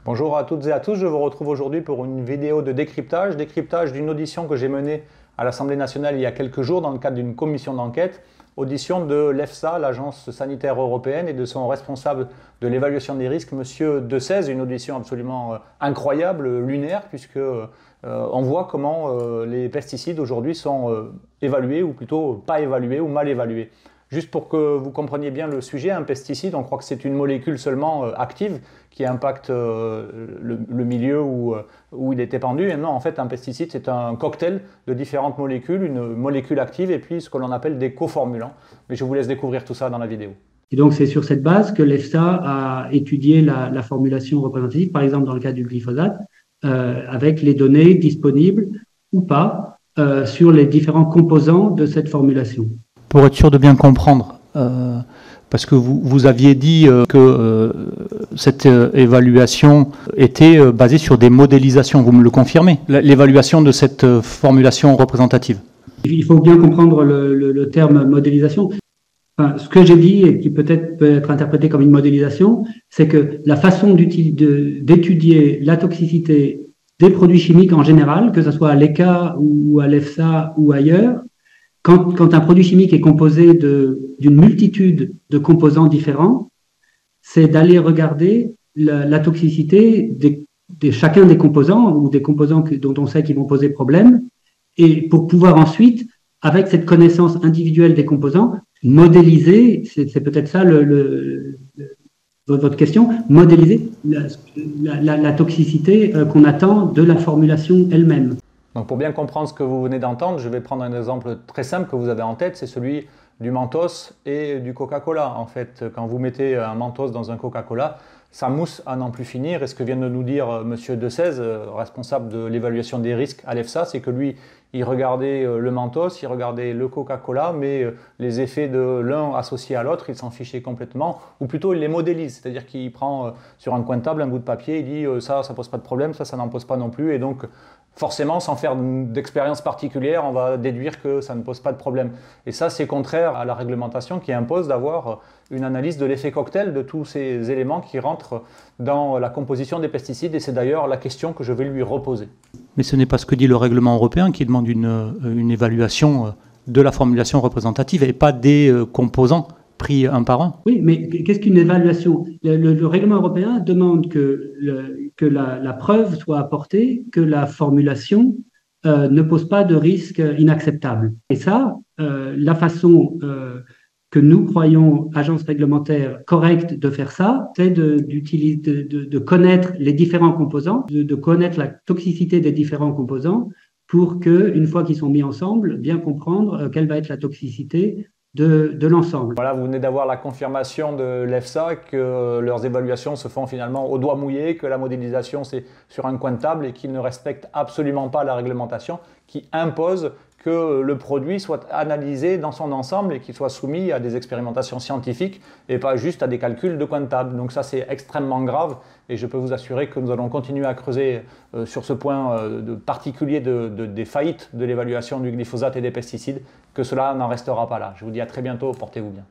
Bonjour à toutes et à tous, je vous retrouve aujourd'hui pour une vidéo de décryptage d'une audition que j'ai menée à l'Assemblée nationale il y a quelques jours dans le cadre d'une commission d'enquête, audition de l'EFSA, l'Agence sanitaire européenne, et de son responsable de l'évaluation des risques, Monsieur Decèze, une audition absolument incroyable, lunaire, puisque on voit comment les pesticides aujourd'hui sont évalués, ou plutôt pas évalués, ou mal évalués. Juste pour que vous compreniez bien le sujet, un pesticide, on croit que c'est une molécule seulement active qui impacte le milieu où il est épandu. Et non, en fait, un pesticide, c'est un cocktail de différentes molécules, une molécule active et puis ce que l'on appelle des coformulants. Mais je vous laisse découvrir tout ça dans la vidéo. Et donc, c'est sur cette base que l'EFSA a étudié la formulation représentative, par exemple dans le cas du glyphosate, avec les données disponibles ou pas sur les différents composants de cette formulation. Pour être sûr de bien comprendre, parce que vous aviez dit que cette évaluation était basée sur des modélisations, vous me le confirmez, l'évaluation de cette formulation représentative? Il faut bien comprendre le terme modélisation. Enfin, ce que j'ai dit et qui peut-être peut être interprété comme une modélisation, c'est que la façon d'étudier la toxicité des produits chimiques en général, que ce soit à l'ECA ou à l'EFSA ou ailleurs, quand un produit chimique est composé d'une multitude de composants différents, c'est d'aller regarder la toxicité de chacun des composants ou des composants dont on sait qu'ils vont poser problème, et pour pouvoir ensuite, avec cette connaissance individuelle des composants, modéliser, c'est peut-être ça votre question, modéliser la toxicité qu'on attend de la formulation elle-même. Donc pour bien comprendre ce que vous venez d'entendre, je vais prendre un exemple très simple que vous avez en tête, c'est celui du Mentos et du Coca-Cola. En fait, quand vous mettez un Mentos dans un Coca-Cola, ça mousse à n'en plus finir. Et ce que vient de nous dire Monsieur Decèze, responsable de l'évaluation des risques à l'EFSA, c'est que lui, il regardait le Mentos, il regardait le Coca-Cola, mais les effets de l'un associés à l'autre, il s'en fichait complètement, ou plutôt il les modélise, c'est-à-dire qu'il prend sur un coin de table un bout de papier, il dit ça pose pas de problème, ça n'en pose pas non plus, et donc forcément, sans faire d'expérience particulière, on va déduire que ça ne pose pas de problème. Et ça, c'est contraire à la réglementation qui impose d'avoir une analyse de l'effet cocktail de tous ces éléments qui rentrent dans la composition des pesticides. Et c'est d'ailleurs la question que je vais lui reposer. Mais ce n'est pas ce que dit le règlement européen qui demande une évaluation de la formulation représentative et pas des composants pris un par un. Oui, mais qu'est-ce qu'une évaluation? Le règlement européen demande que la preuve soit apportée que la formulation ne pose pas de risque inacceptable. Et ça, la façon que nous croyons, agence réglementaire, correcte de faire ça, c'est de connaître les différents composants, de connaître la toxicité des différents composants pour qu'une fois qu'ils sont mis ensemble, bien comprendre quelle va être la toxicité de l'ensemble. Voilà, vous venez d'avoir la confirmation de l'EFSA que leurs évaluations se font finalement au doigt mouillé, que la modélisation c'est sur un coin de table et qu'ils ne respectent absolument pas la réglementation qui impose que le produit soit analysé dans son ensemble et qu'il soit soumis à des expérimentations scientifiques et pas juste à des calculs de coin de table. Donc ça, c'est extrêmement grave et je peux vous assurer que nous allons continuer à creuser sur ce point particulier des faillites de l'évaluation du glyphosate et des pesticides, que cela n'en restera pas là. Je vous dis à très bientôt, portez-vous bien.